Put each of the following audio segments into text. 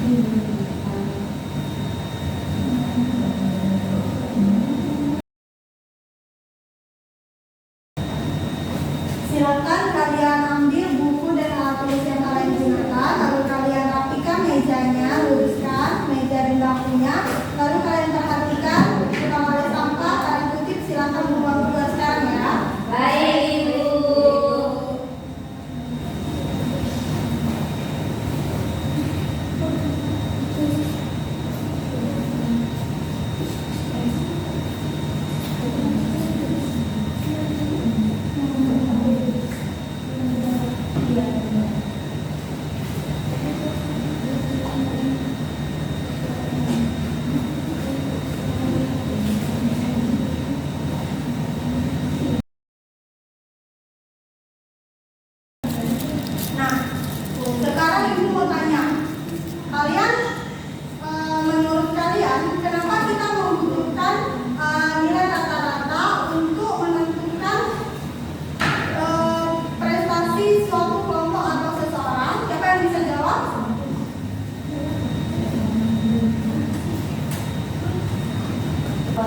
Silakan kalian ambil buku dan alat tulis yang kalian gunakan, lalu kalian rapikan mejanya, luruskan meja dan bangkunya, lalu kalian perhatikan kalau ada sampah kalian kutip, silakan membuang keluar sekarang ya. Baik, Ibu. Nah, sekarang Ibu mau tanya, kalian menurut kalian kenapa kita membutuhkan nilai rata-rata untuk menentukan prestasi suatu kelompok atau seseorang? Siapa yang bisa jawab?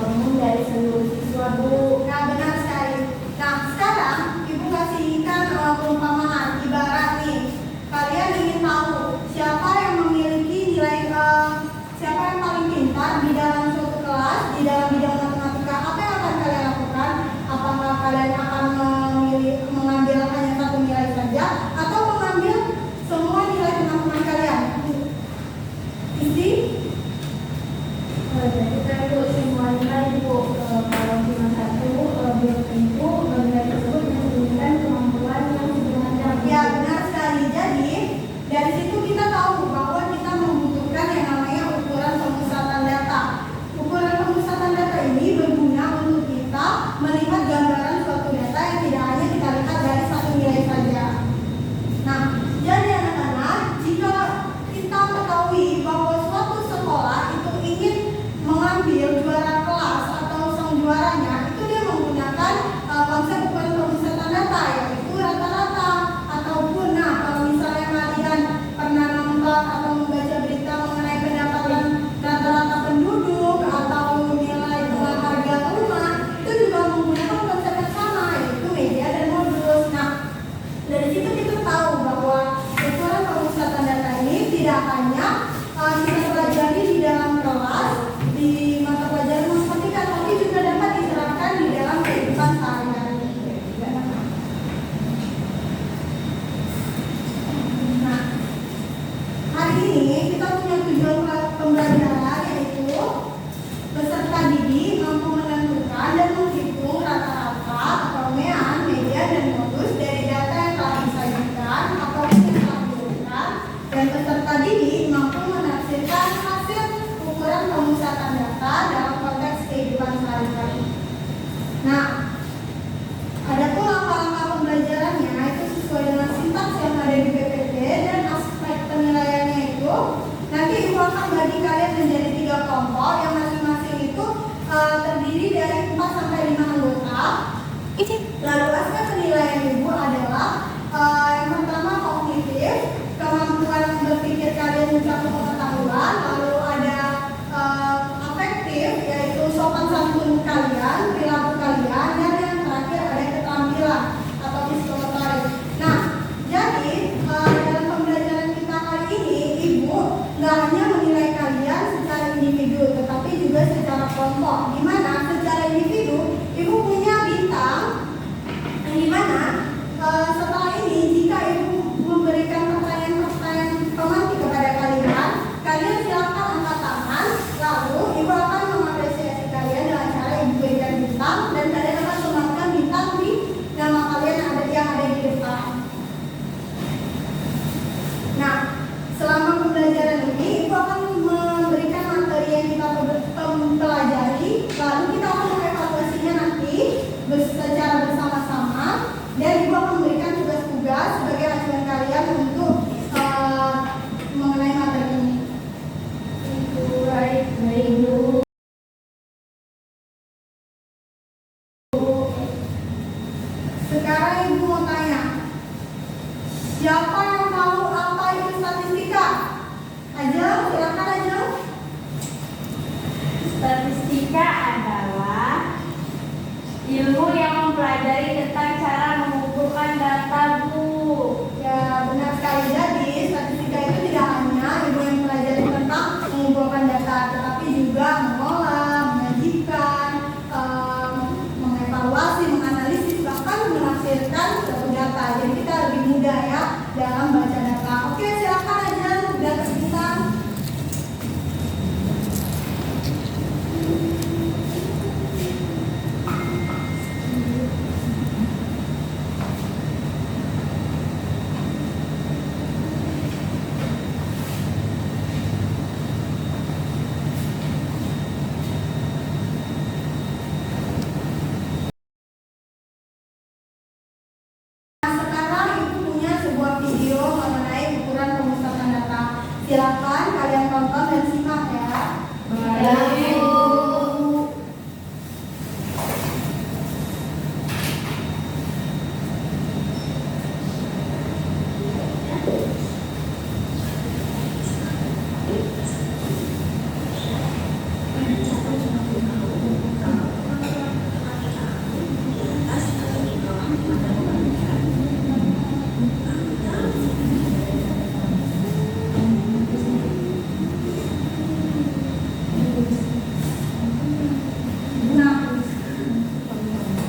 Umum dari seluruh siswa, Bu. Nah, benar sekali. Nah, sekarang Ibu kasihkan perumpamaan. Ibarat nih, kalian ingin tahu siapa yang memiliki nilai, siapa yang paling pintar di dalam suatu kelas, di dalam bidang matematika. Apa yang akan kalian lakukan? Apakah kalian akan mengambil hanya satu nilai saja, atau mengambil semua nilai teman-teman kalian? Isi? Jadi kan Bu, semua nilai Bu, kalau cuma satu, belum tentu nilai tersebut menunjukkan kemampuan yang sebenarnya. Ya, benar sekali. Jadi dari situ kita tahu bahwa kita membutuhkan yang namanya ukuran pemusatan data. Ukuran pemusatan data ini berguna untuk kita melihat gambaran suatu data yang tidak hanya kita lihat dari satu nilai saja. Nah, jadi anak-anak, jika kita ketahui bahwa suatu sekolah itu ingin mengambil juara kelas atau sang juaranya, itu dia menggunakan konsep ukuran pemusatan data, yaitu rata-rata. Ataupun, nah, kalau misalnya kalian pernah nonton atau membaca berita mengenai pendapatan rata-rata penduduk atau nilai jual harga rumah, itu juga menggunakan konsep yang sama, yaitu media dan modulus. Nah, dari situ kita tahu bahwa ukuran pemusatan data ini tidak hanya kita pelajari di dalam kelas, di mata pelajaran matematika, tapi juga dapat diterapkan di dalam kehidupan sehari-hari. Nah, hari ini kita punya tujuan pembelajaran, yaitu peserta didik mampu menentukan dan menghitung rata-rata, perolehan, media, dan modus dari data yang telah disajikan atau yang telah diberikan, dan peserta didik mampu menafsirkan hasil ukuran pemusatan data dalam konteks kehidupan sehari-hari. Nah, ada pun langkah-langkah pembelajarannya itu sesuai dengan sintaks yang ada di PPT, dan aspek penilaiannya itu nanti Ibu akan bagi kalian menjadi 3 kelompok yang masing-masing itu terdiri dari 4 sampai 5 anggota. Lalu aspek penilaian Ibu adalah yang pertama kognitif, kemampuan berpikir kalian mencakup pengetahuan, lalu ada afektif, yaitu sopan santun kalian, perilaku kalian, dan yang terakhir ada keterampilan atau psikomotorik. Nah, jadi dalam pembelajaran kita kali ini, Ibu nggak hanya menilai kalian secara individu, tetapi juga secara kelompok. Di mana secara individu, Ibu punya bintang, yang dimana setelah ini jika Ibu memberikan pertanyaan-pertanyaan pemantik kepada kalian, kalian silakan angkat tangan, lalu Ibu akan mengapresiasi kalian dengan cara Ibu berikan bintang. dalam baca data. Oke, silakan aja udah kesulitan. Silakan kalian tonton dan simak ya. Baik.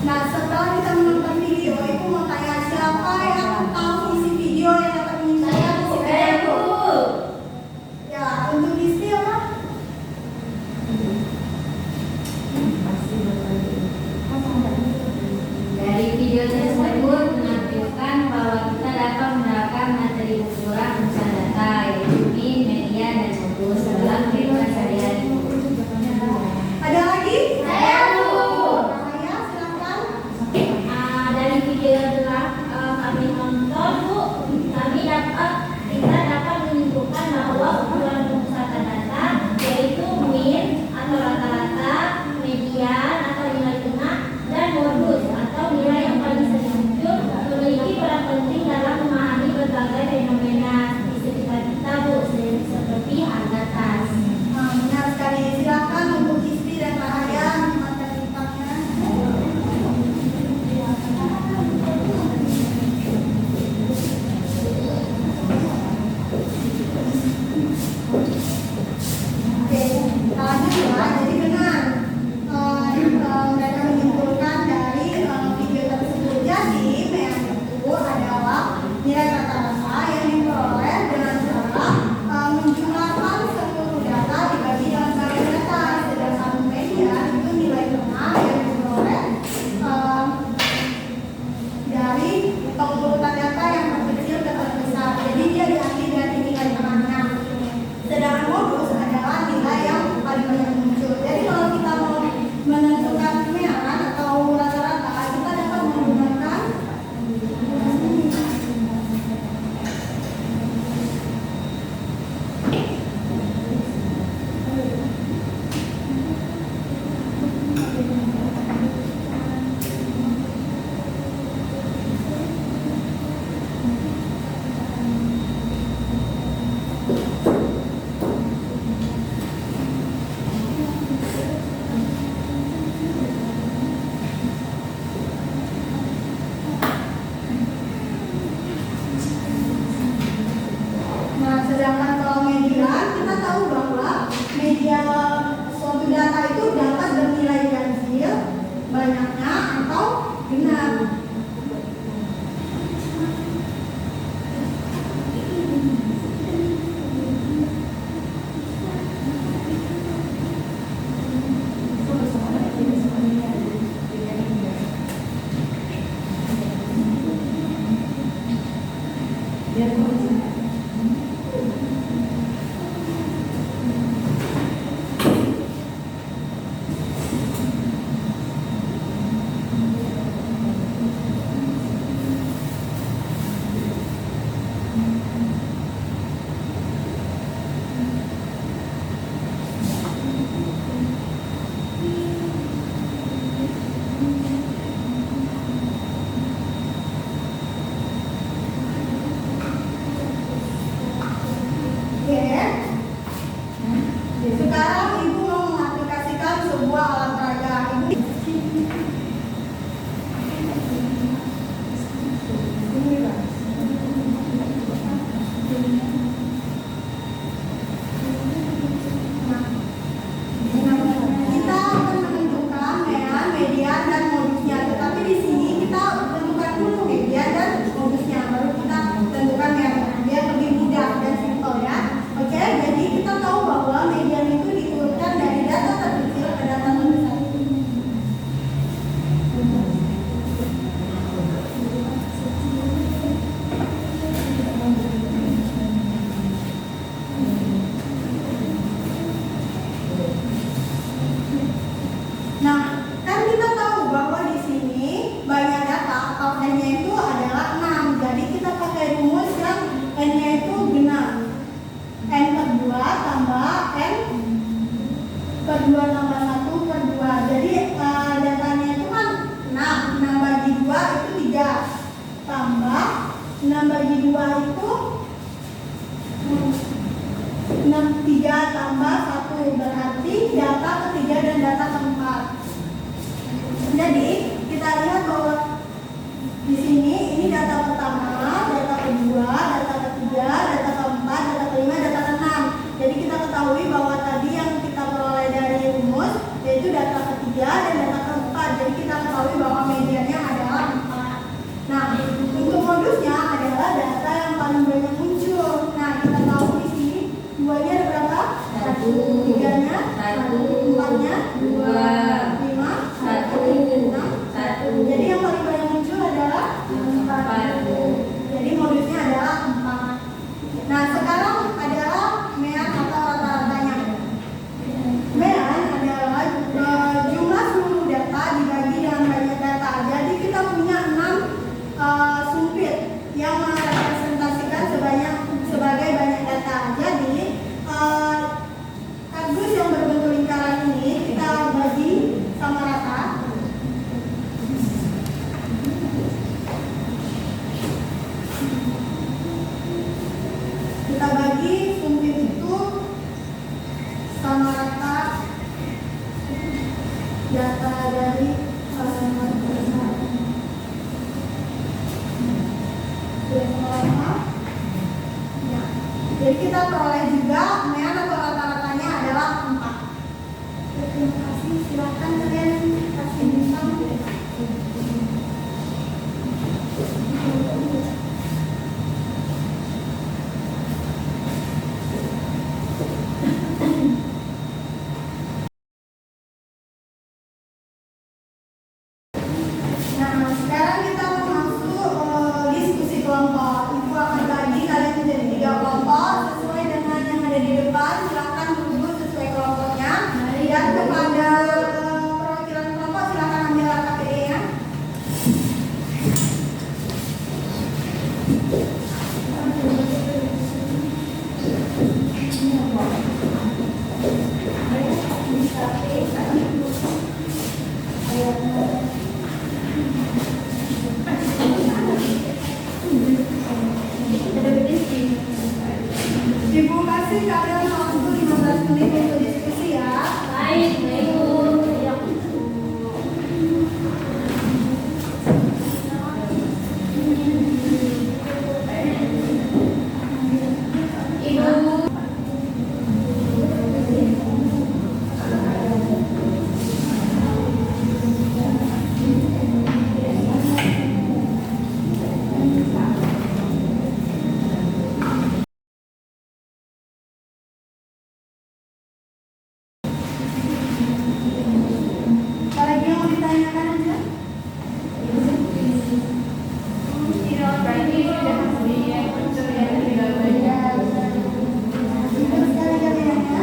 Nah, setelah kita menonton video itu mau tanya siapa yang tahu isi video yang dapat mengingatkan Saya ya untuk isi apa? Dari video tersebut menampilkan bahwa kita dapat menerapkan materi ukuran unsur data yaitu min, media, dan modus dalam kehidupan sehari-hari. Ada lagi? Saya Bu. Saya silakan. Dari video telah kami nonton Bu, kita dapat menyimpulkan bahwa ukuran pemusatan data yaitu min atau rata-rata, median atau nilai tengah, dan modus atau nilai yang paling sering muncul memiliki peran penting dalam memahami berbagai fenomena di sekitar kita Bu, seperti harga tas. Benar sekali. Silakan untuk isi dan Rahaya materi tentangnya. Oke, lanjut ya. Jadi benar, mereka menyimpulkan dari video tersebut. Jadi memang itu adalah nilai rata-rata yang diperoleh dengan cara menjumlahkan seluruh data dibagi dalam bagian data. Sedangkan median itu nilai tengah yang diperoleh dari pengurutan data yang terkecil ke terbesar. Jadi dia diambil dari nilai tengahnya. Sedangkan modus adalah nilai yang paling banyak muncul. Jadi kalau kita mau menentukan median atau rata-rata, kita dapat menggunakan Nah, sedangkan kalau median, kita tahu bahwa media suatu data itu dapat bernilai ganjil, banyaknya atau genap. Oke. Sekarang Ibu mau mengaplikasikan sebuah alat peraga. Kita akan menentukan median dan modusnya. Tetapi di sini kita tentukan dulu median dan modusnya, baru kita tentukan bagi 2 itu 3 tambah 1 berarti data ketiga dan data keempat. Jadi kita lihat bahwa di sini ini data pertama, data kedua, data ketiga, data keempat, data kelima, data keenam. Jadi kita ketahui bahwa tadi yang kita peroleh dari rumus yaitu data ketiga dan data keempat. Jadi kita ketahui bahwa mediannya adalah 4. Nah, untuk modusnya adalah data yang paling banyak muncul. Nah, kita tahu di sini 2-nya ada berapa? 1, 3-nya 1, 4-nya 2, 5, 1, 6. 1. Jadi yang paling banyak muncul adalah 4. 4. Jadi modusnya adalah 4. Nah, sekarang adalah mean atau rata-ratanya. Mean adalah jumlah seluruh data dibagi dengan banyak data. Jadi kita punya 6 sumpit yang merepresentasikan sebagai banyak data. Jadi kardus yang berbentuk lingkaran ini kita bagi sama rata. Kita bagi sumpit itu sama rata data dari ya. Jadi kita peroleh juga mean atau rata-ratanya adalah 4. Terima kasih, silakan kalian kasih bintang. Nah, sekarang kita masuk diskusi kelompok. Ibu akan bagi kalian menjadi 3 kelompok sesuai dengan yang ada di depan. Silakan duduk sesuai kelompoknya. Dan kepada perwakilan kelompok silakan ambil KPD-nya. Ibu kasih kalian waktu 15 menit untuk diskusi ya. Baik, Ibu. Ibu. Ada lagi yang mau ditanyakan aja? Itu sekali-kali ya.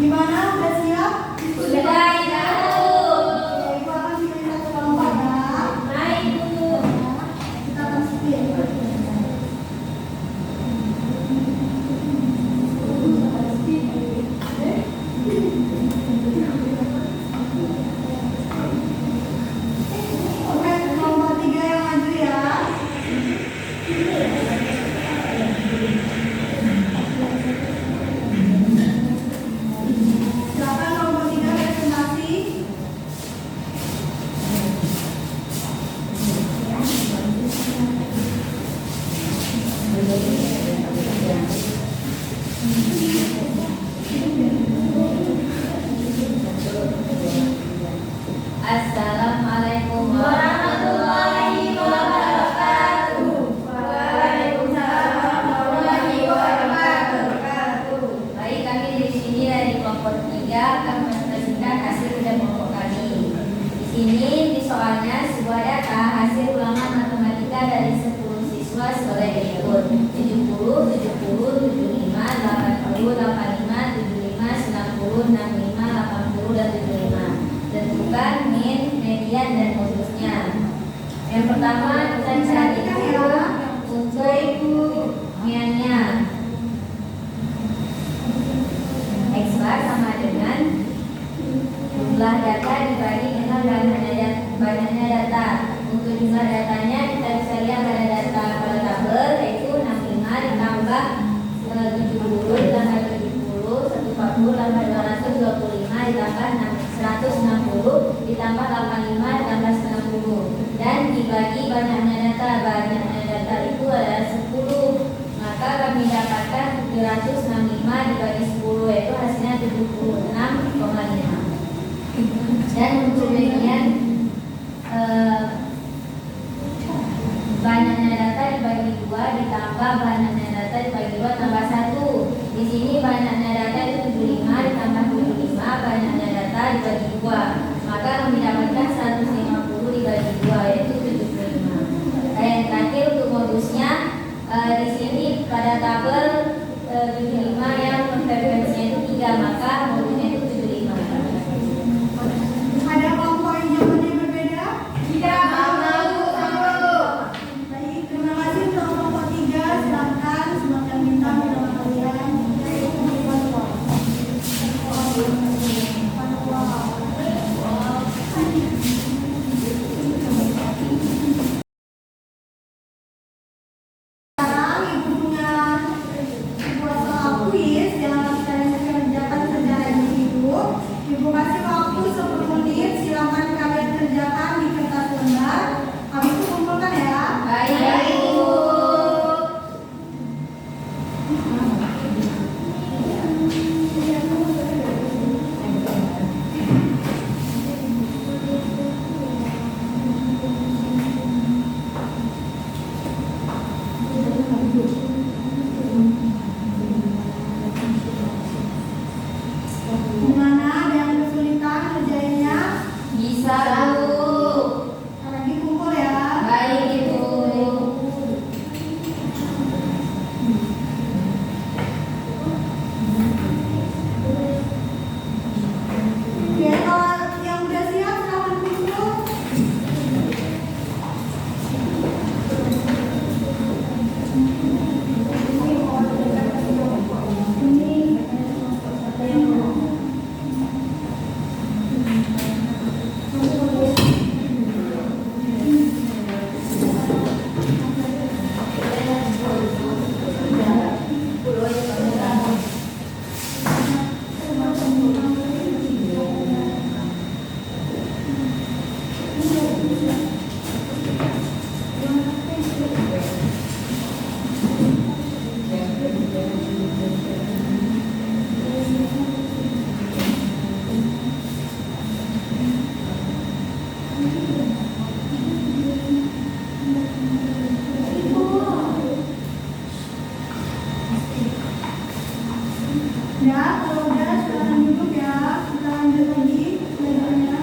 Gimana? Udah siap? Sudah, Ibu. Ibu akan pilih satu kelompok ya. Baik, Bu. Kita masukin. Oke, kelompok 3 yang maju ya. Silakan kelompok 3 presentasi. Assalamualaikum Warahmatullahi wabarakatuh. Waalaikumsalam warahmatullahi wabarakatuh. Baik, kami di sini dari kelompok 3 akan mempresentasikan hasil ujian kelompok kami. Di sini di soalnya sebuah data hasil ulangan matematika dari 10 siswa sebagai berikut: 70, 70, 75, 80, 85, 75, 90, 65, 80, dan 75. Tentukan min, median, dan modusnya. Yang pertama kita cari dulu untuk miannya. X bar sama dengan Jumlah data dibagi dengan banyaknya data. Untuk jumlah datanya kita bisa lihat pada data pada tabel, yaitu 65 ditambah 70 ditambah 70, 140 tambah 225 ditambah 160 ditambah 85 ditambah 90, dan dibagi banyaknya data itu adalah 10. Maka kami dapatkan 765 dibagi 10, yaitu hasilnya 76,5. Dan untuk bagian banyaknya data dibagi 2 ditambah banyaknya data dibagi 2 tambah 1. Di sini banyaknya data itu 75 ditambah 75, banyaknya data dibagi 2. Maka kami dapatkan 150 dibagi 2, yaitu 75. Dan yang terakhir untuk modusnya, di sini pada tabel 75 yang frekuensinya itu 3, maka modusnya itu 75. Ada kelompok yang jawabannya berbeda? Tidak mau. Baik, terima kasih untuk kelompok 3. Silakan sebagian bintang dengan kalian. Sekarang ibu punya sebuah soal kuis yang harus kalian kerjakan secara individu. Ibu kasih waktu 10 menit, silakan kalian kerjakan di kertas lembar. Habis itu kumpulkan ya. Baik, Ibu. Gimana, ada yang kesulitan ngerjainnya? Bisa, Bu. Lagi kumpul ya. Baik, Ibu. Oke, kalau yang udah siap silakan kumpul. Ya, kalau udah silakan duduk ya. Kita lanjut lagi belajarnya.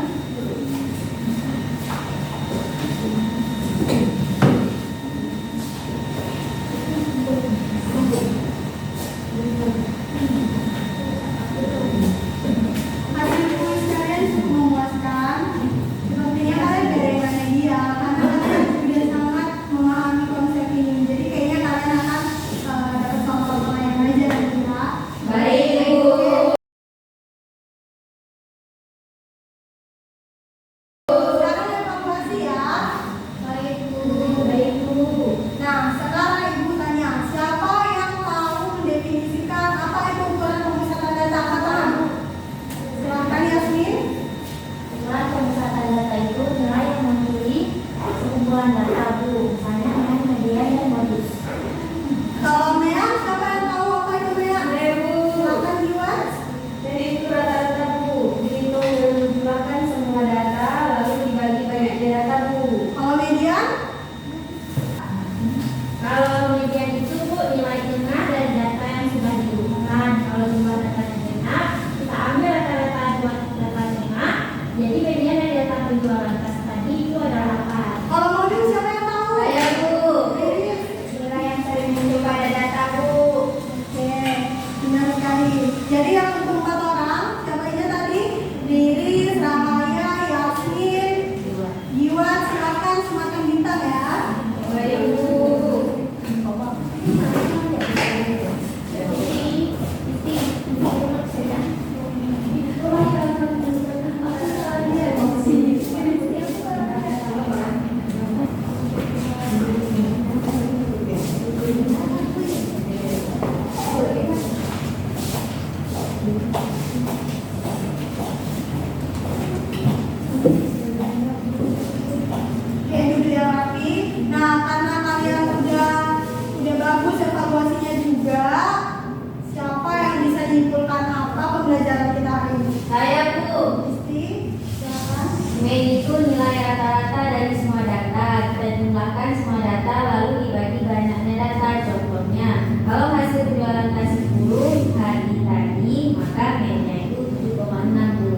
mengumpulkan semua data lalu dibagi banyaknya data. Contohnya, kalau hasil penjualan tas 10 hari tadi, maka media itu 7,6 Bu.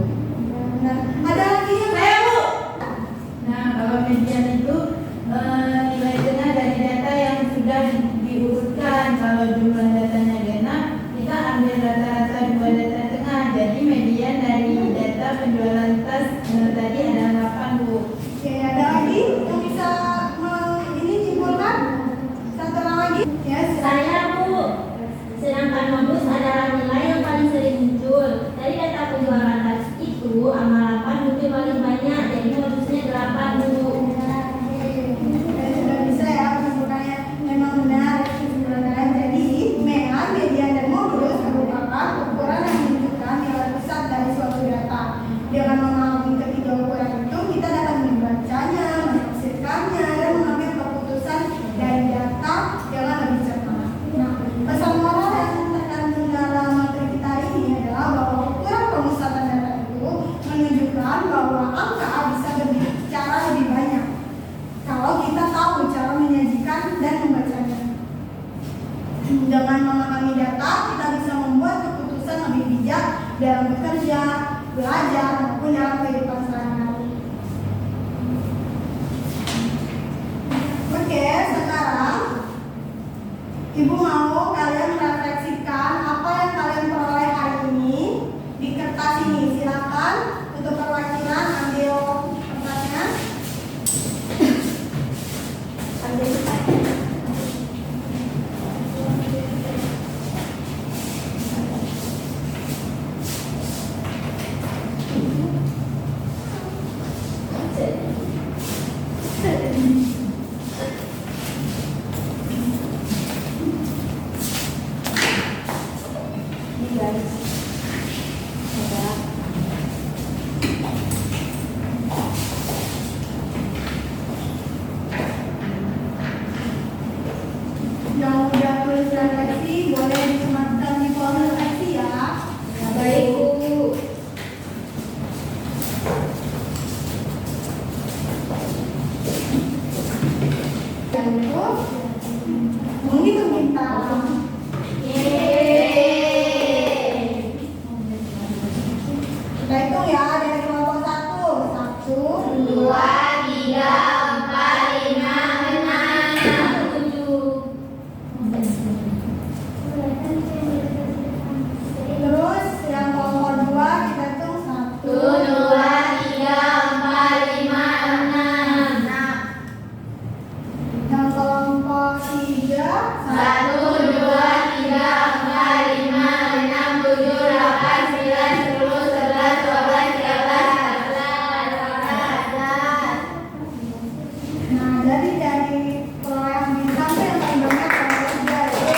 Nah, ada lagi yang saya Bu. Nah, kalau median itu nilai tengah dari data yang sudah diurutkan. Kalau jumlah datanya genap, kita ambil rata-rata dua data tengah. Jadi median dari data penjualan tas tadi ada 8 Bu. Oke, ada lagi yang bisa ini simpulkan? Satu orang lagi? Ya, silakan. Saya Bu. Sedangkan modus adalah nilai yang paling sering muncul. Dari data penjualan tas itu, angka 8 muncul paling banyak. Jadi modusnya 8 Bu. Sudah bisa ya kesimpulannya. Memang benar kesimpulannya. Jadi MEA, median dan modus merupakan ukuran yang menunjukkan nilai pusat dari suatu data. Dengan memahami ketiga ukuran itu, kita dapat membacanya, menafsirkannya, dan mengambil keputusan dari data dengan lebih cepat. Nah, pesan moral yang terkandung dalam materi kita ini adalah bahwa ukuran pemusatan data itu menunjukkan bahwa angka bisa berbicara lebih banyak kalau kita tahu cara menyajikan dan membacanya. Dengan memahami data, kita bisa membuat keputusan lebih bijak dalam bekerja, belajar, maupun dalam kehidupan sehari-hari. Oke, sekarang Ibu mau kalian merefleksikan apa yang kalian peroleh hari ini di kertas ini. Silakan untuk perwakilan ambil kertasnya. Ini guys, ada Yang udah tulis refleksi boleh disematkan di kolom refleksi ya. baik Bu. Dan itu menghitung bintang. Kita hitung ya dari kelompok 1. 1, 2, 3, 4, 5, 6, 7. terus yang kelompok 2 kita hitung 1, 2, 3, 4, 5, 6. yang kelompok 3 1, 2, 3, 4, 5, 6, 7, 8, 9, 10, 11, 12, 13, 14. Nah, dari perolehan bintang itu yang paling banyak kelompok 3 ya.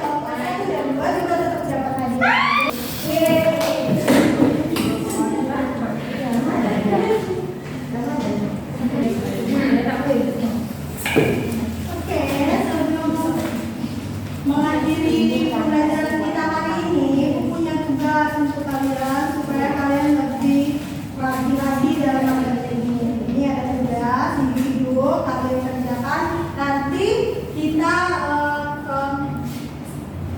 Kelompok 1 dan 2 juga tetap dapat hadiah. Oke, sebelum mengakhiri pembelajaran kita hari ini, aku punya tugas untuk kalian supaya kalian lebih lagi dalam materi ini. Ini ada tugas individu kalian kerjakan. Nanti kita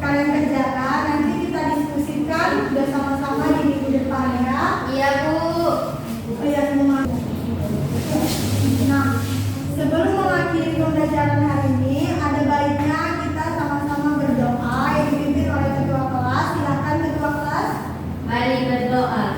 kalian kerjakan. Nanti kita diskusikan bersama-sama di minggu depan ya. Iya Bu. Oh ya semua. Nah, sebelum mengakhiri pembelajaran hari ini, ada baiknya kita sama-sama berdoa yang dipimpin oleh ketua kelas. Silakan ketua kelas. Mari berdoa.